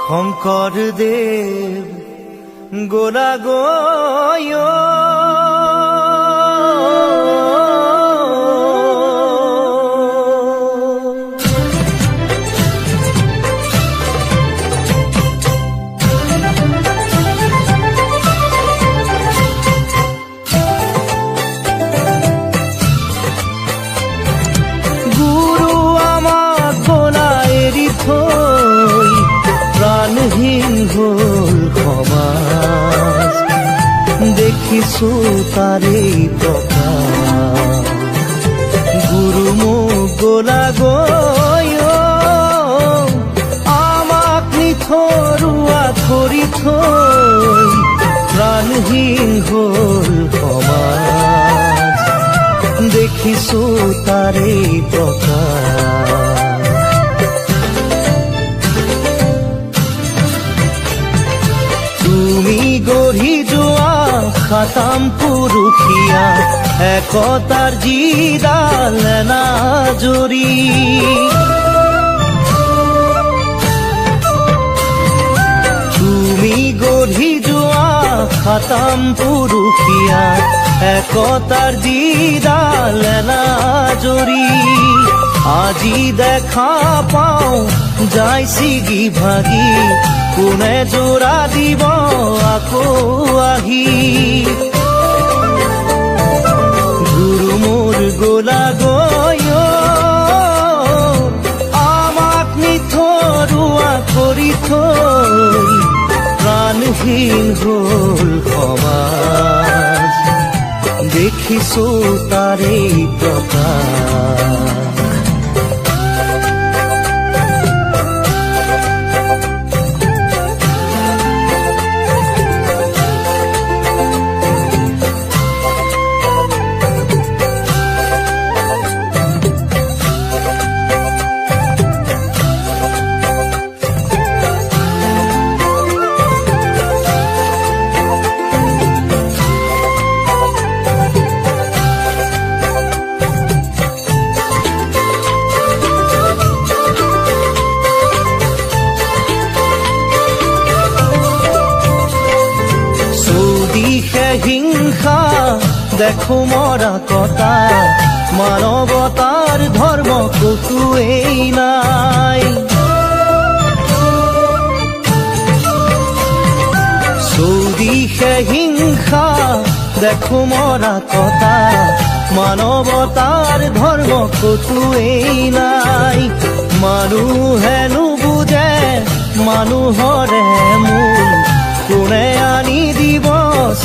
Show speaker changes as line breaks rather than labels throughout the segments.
শঙ্কৰদেৱ গোলা গয় গুৰু আমাক গোলা এৰি থৈ প্ৰাণহীন হ'ল সমাজ, দেখিছো তাৰেই প্ৰকাশ। গুৰু মোক গোলা গয় আমাক নিথৰুৱা কৰি থৈ প্ৰাণহীন হ'ল সমাজ, দেখিছো তাৰেই প্ৰকাশ। তুমি গঢ়ি যোৱা খাতাম পুৰুষীয়া একতাৰ যিডাল এনাজৰী, তুমি গঢ়ি যোৱা খাতাম পুৰুষীয়া একতাৰ যিডাল এনাজৰী, আজি দেখা পাওঁ যাই ছিগি ভাগি, কোনে জোৰা দিব আকৌ আহি। গুৰু মোৰ গোলা গয় আমাক নিথৰুৱা কৰি থৈ প্ৰাণহীন হ'ল সমাজ, দেখিছো তাৰেই প্ৰকাশ। হিংসা দেখো মৰা কটা, মানৱতাৰ ধৰ্ম কতোৱেই নাই। চৌদিশে হিংসা দেখো মৰা কটা, মানৱতাৰ ধৰ্ম কতোৱেই নাই। মানুহে নুবুজে মানুহৰে মূল, কোনে আনি দিব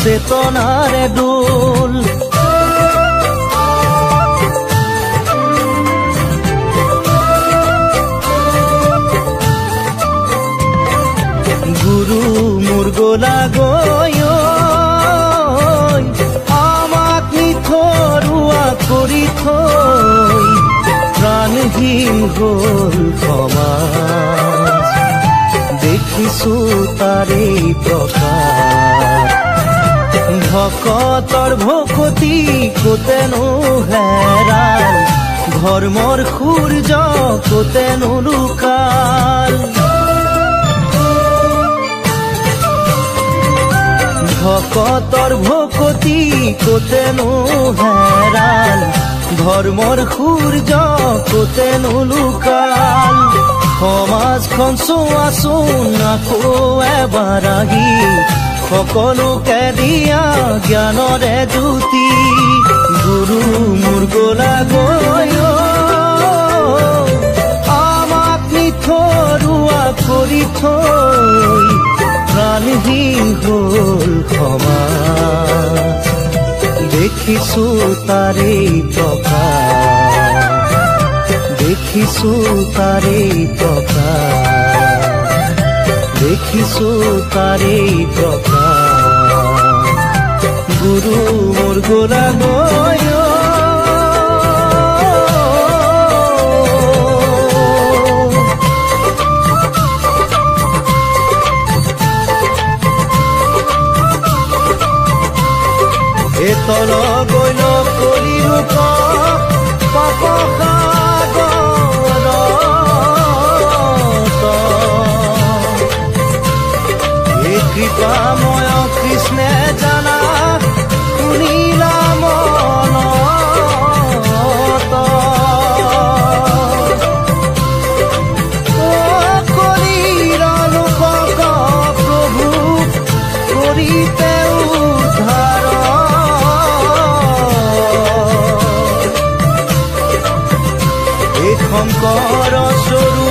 চেতনাৰে দোল। গুৰু মোৰ গোলা গয় আমাক নিথৰুৱা কৰি থৈ প্ৰাণহীন হ'ল সমাজ, দেখিছো তাৰেই প্ৰকাশ। ভকতৰ ভকতি কোতেনো হেৰাল, ধৰ্মৰ সূৰ্য কোতেনো লুকাল। ভকতৰ ভকতি কোতেনো হেৰাল, ধৰ্মৰ সূৰ্য কোতেনো লুকাল। সমাজখন চোৱাচোন আকৌ এবাৰ আহি, সকলোকে দিয়া জ্ঞানৰে জ্যোতি। গুৰু মোৰ গোলা গয় আমাক নিথৰুৱা কৰি থৈ প্ৰাণহীন হ'ল সমাজ, দেখিছো তাৰেই প্ৰকাশ, দেখিছো তাৰেই প্ৰকাশ, দেখিছো তাৰেই প্ৰকাশ। গুৰু মোৰ গোলা গয় তল গৈল কলি ৰূপ পাপ সাগৰত, প্ৰীতিতে উদ্ধাৰ এই শংকৰ স্বৰূপ